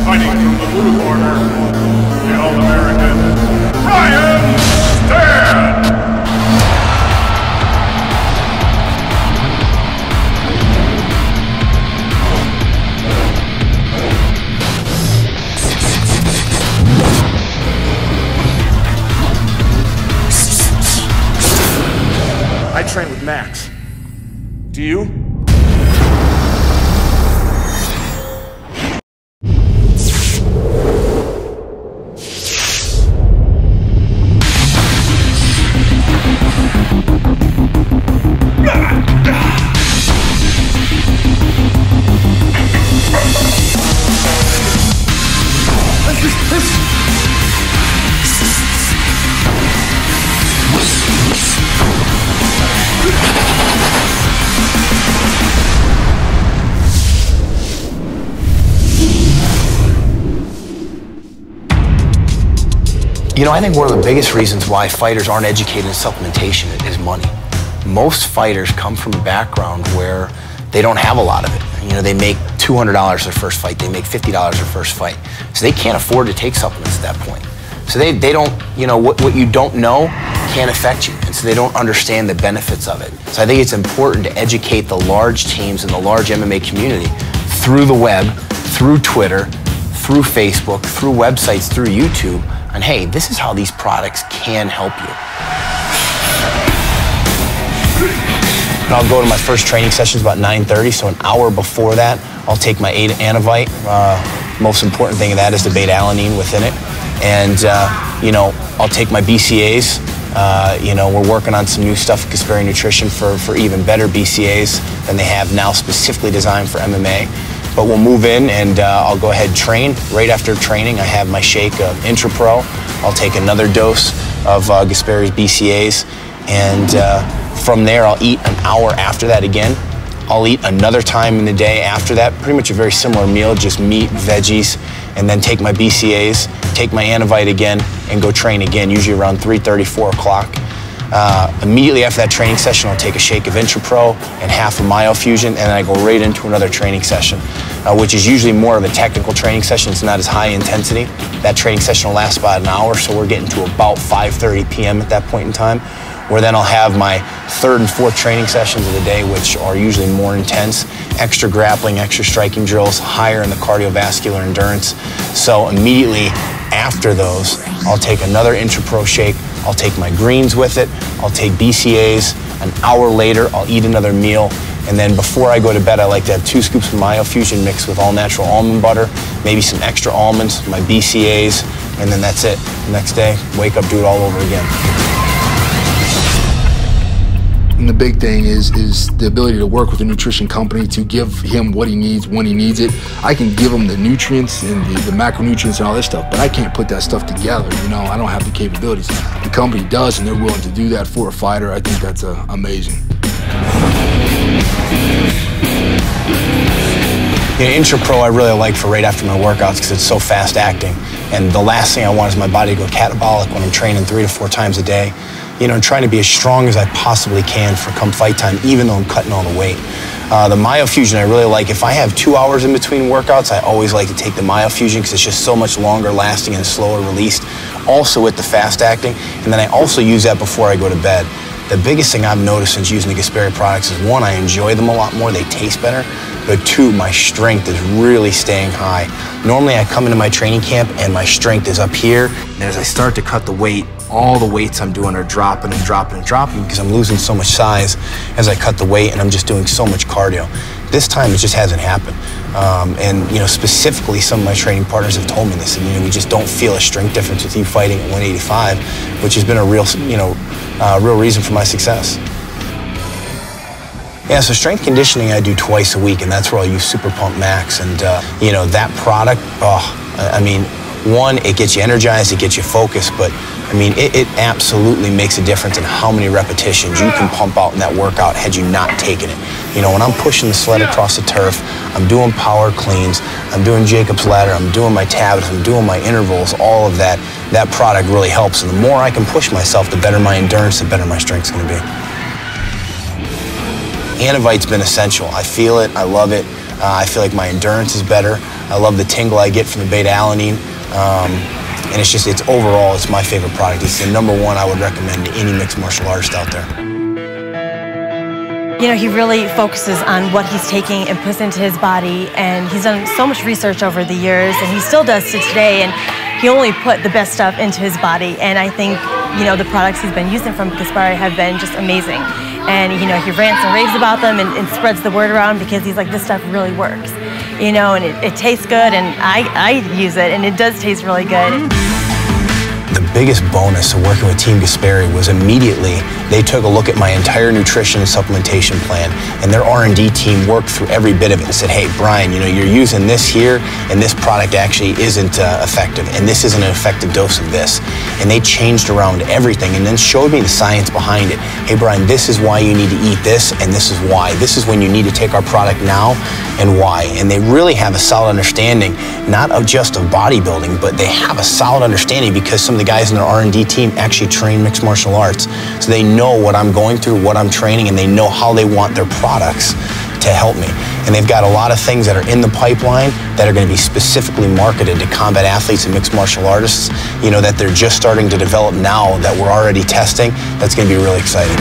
Fighting from the blue corner, the All-American, Stann! I train with Max. Do you? You know, I think one of the biggest reasons why fighters aren't educated in supplementation is money. Most fighters come from a background where they don't have a lot of it. You know, they make $200 their first fight, they make $50 their first fight. So they can't afford to take supplements at that point. So they don't, you know, what you don't know can't affect you. And so they don't understand the benefits of it. So I think it's important to educate the large teams and the large MMA community through the web, through Twitter, through Facebook, through websites, through YouTube, and hey, this is how these products can help you. I'll go to my first training sessions about 9:30, so an hour before that, I'll take my Anavite. Most important thing of that is the beta-alanine within it. And, you know, I'll take my BCAAs. You know, we're working on some new stuff at Gaspari Nutrition for even better BCAAs than they have now, specifically designed for MMA. But we'll move in and I'll go ahead and train. Right after training, I have my shake of Intra-Pro. I'll take another dose of Gaspari's BCAAs. And from there, I'll eat an hour after that again. I'll eat another time in the day after that, pretty much a very similar meal, just meat, veggies, and then take my BCAAs, take my Anavite again, and go train again, usually around 3:30, 4 o'clock. Immediately after that training session, I'll take a shake of Intra-Pro and half of Myofusion, and then I go right into another training session, which is usually more of a technical training session. It's not as high intensity. That training session will last about an hour, so we're getting to about 5:30 p.m. at that point in time, where then I'll have my third and fourth training sessions of the day, which are usually more intense, extra grappling, extra striking drills, higher in the cardiovascular endurance. So immediately after those, I'll take another Intra-Pro shake, I'll take my greens with it, I'll take BCAAs. An hour later, I'll eat another meal, and then before I go to bed, I like to have 2 scoops of Myofusion mixed with all-natural almond butter, maybe some extra almonds, my BCAAs, and then that's it. The next day, wake up, do it all over again. And the big thing is the ability to work with a nutrition company to give him what he needs when he needs it. I can give him the nutrients and the macronutrients and all this stuff, but I can't put that stuff together. You know, I don't have the capabilities. The company does, and they're willing to do that for a fighter. I think that's amazing. You know, Intra-Pro I really like for right after my workouts because it's so fast acting. And the last thing I want is my body to go catabolic when I'm training 3 to 4 times a day. You know, and trying to be as strong as I possibly can for come fight time, even though I'm cutting all the weight. The Myofusion I really like. If I have 2 hours in between workouts, I always like to take the Myofusion because it's just so much longer lasting and slower released. Also with the fast acting, and then I also use that before I go to bed. The biggest thing I've noticed since using the Gaspari products is 1, I enjoy them a lot more, they taste better, but 2, my strength is really staying high. Normally I come into my training camp and my strength is up here, and as I start to cut the weight, all the weights I'm doing are dropping and dropping and dropping because I'm losing so much size as I cut the weight and I'm just doing so much cardio. This time it just hasn't happened. And you know, specifically some of my training partners have told me this, and you know, we just don't feel a strength difference with you fighting at 185, which has been a real, you know, real reason for my success. Yeah, so strength conditioning I do twice a week, and that's where I'll use Super Pump Max. And you know, that product, I mean, 1, it gets you energized, it gets you focused, but I mean, it absolutely makes a difference in how many repetitions you can pump out in that workout had you not taken it. You know, when I'm pushing the sled across the turf, I'm doing power cleans, I'm doing Jacob's ladder, I'm doing my tabs, I'm doing my intervals, all of that, that product really helps. And the more I can push myself, the better my endurance, the better my strength's gonna be. Anavite's been essential. I feel it, I love it. I feel like my endurance is better. I love the tingle I get from the beta-alanine. And it's overall, it's my favorite product. It's the #1 I would recommend to any mixed martial artist out there. You know, he really focuses on what he's taking and puts into his body, and he's done so much research over the years, and he still does to today, and he only put the best stuff into his body, and I think, you know, the products he's been using from Gaspari have been just amazing. And, you know, he rants and raves about them and spreads the word around because he's like, this stuff really works. You know, and it tastes good, and I use it, and it does taste really good. The biggest bonus of working with Team Gaspari was immediately they took a look at my entire nutrition and supplementation plan, and their R&D team worked through every bit of it and said, hey, Brian, you know, you're using this here, and this product actually isn't effective, and this isn't an effective dose of this. And they changed around everything and then showed me the science behind it. Hey, Brian, this is why you need to eat this, and this is why. This is when you need to take our product now, and why. And they really have a solid understanding, not of just of bodybuilding, but they have a solid understanding because some of the guys in their R&D team actually train mixed martial arts. So they know what I'm going through, what I'm training, and they know how they want their products to help me. And they've got a lot of things that are in the pipeline that are going to be specifically marketed to combat athletes and mixed martial artists, you know, that they're just starting to develop now that we're already testing. That's going to be really exciting.